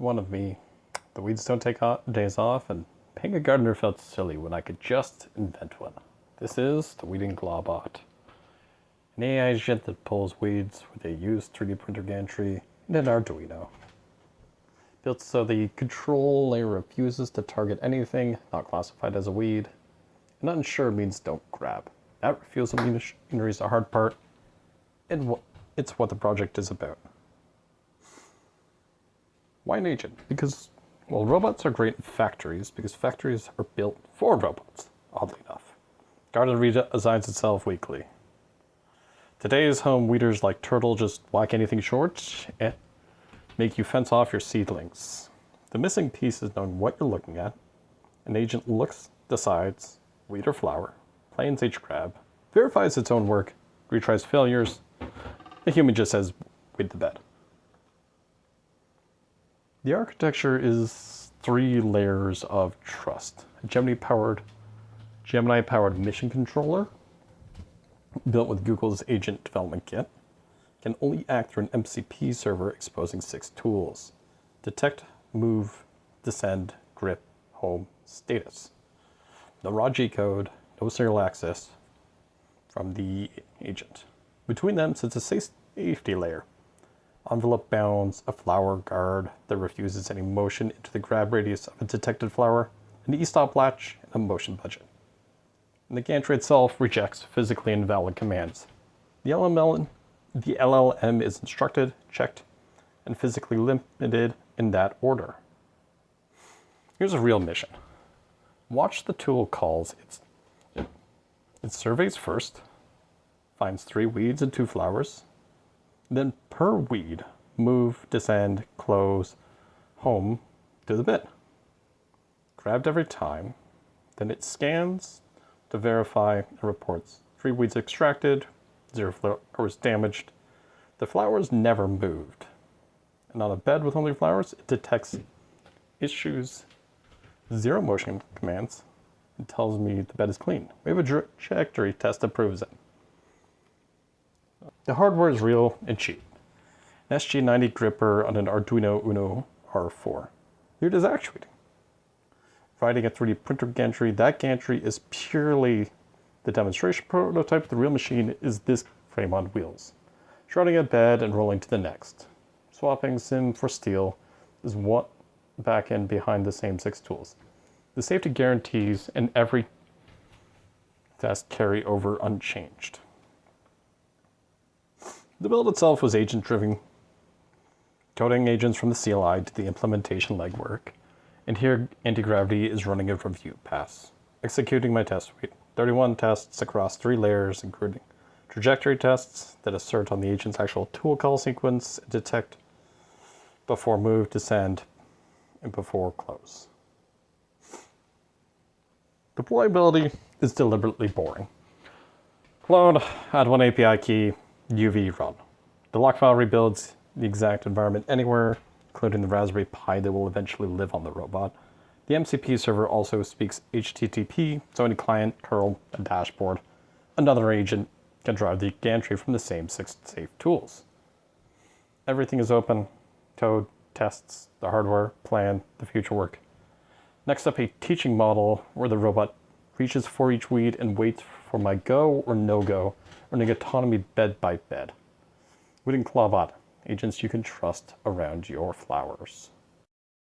One of me. The weeds don't take days off, and being a gardener felt silly when I could just invent one. This is the Weeding Clawbot, an AI agent that pulls weeds with a used 3D printer gantry and an Arduino. Built so the control layer refuses to target anything not classified as a weed, and unsure means don't grab. That refusal machinery is the hard part, and it's what the project is about. Why an agent? Because, well, robots are great in factories because factories are built for robots, oddly enough. Garden redesigns itself weekly. Today's home weeders like Turtle just whack anything short and make you fence off your seedlings. The missing piece is knowing what you're looking at. An agent looks, decides, weed or flower, plans each grab, verifies its own work, retries failures. The human just says, weed the bed. The architecture is 3 layers of trust. A Gemini-powered mission controller, built with Google's Agent Development Kit, can only act through an MCP server exposing 6 tools: detect, move, descend, grip, home, status. No raw G code, no serial access from the agent. Between them sits a safety layer. Envelope bounds, a flower guard that refuses any motion into the grab radius of a detected flower, an e-stop latch, and a motion budget. And the gantry itself rejects physically invalid commands. The LLM is instructed, checked, and physically limited in that order. Here's a real mission. Watch the tool calls. It surveys first, finds 3 weeds and 2 flowers, then per weed, move, descend, close, home, to the bit. Grabbed every time, then it scans to verify and reports 3 weeds extracted, 0 flowers damaged. The flowers never moved. And on a bed with only flowers, it detects issues, 0 motion commands, and tells me the bed is clean. We have a trajectory test that proves it. The hardware is real and cheap. An SG90 gripper on an Arduino Uno R4. Here it is actuating. Riding a 3D printer gantry, that gantry is purely the demonstration prototype. The real machine is this frame on wheels. Shrouding a bed and rolling to the next. Swapping sim for steel is one back end behind the same 6 tools. The safety guarantees and every test carry over unchanged. The build itself was agent-driven, coding agents from the CLI to the implementation legwork, and here anti-gravity is running a review pass. Executing my test suite, 31 tests across 3 layers, including trajectory tests that assert on the agent's actual tool call sequence, detect before move, descend, and before close. Deployability is deliberately boring. Clone, add 1 API key, UV run. The lock file rebuilds the exact environment anywhere, including the Raspberry Pi that will eventually live on the robot. The MCP server also speaks HTTP, so any client, curl, a dashboard, another agent can drive the gantry from the same 6 safe tools. Everything is open, code, tests, the hardware, plan, the future work. Next up, a teaching model where the robot reaches for each weed and waits for my go or no-go, running autonomy bed by bed. Weeding Clawbot, agents you can trust around your flowers.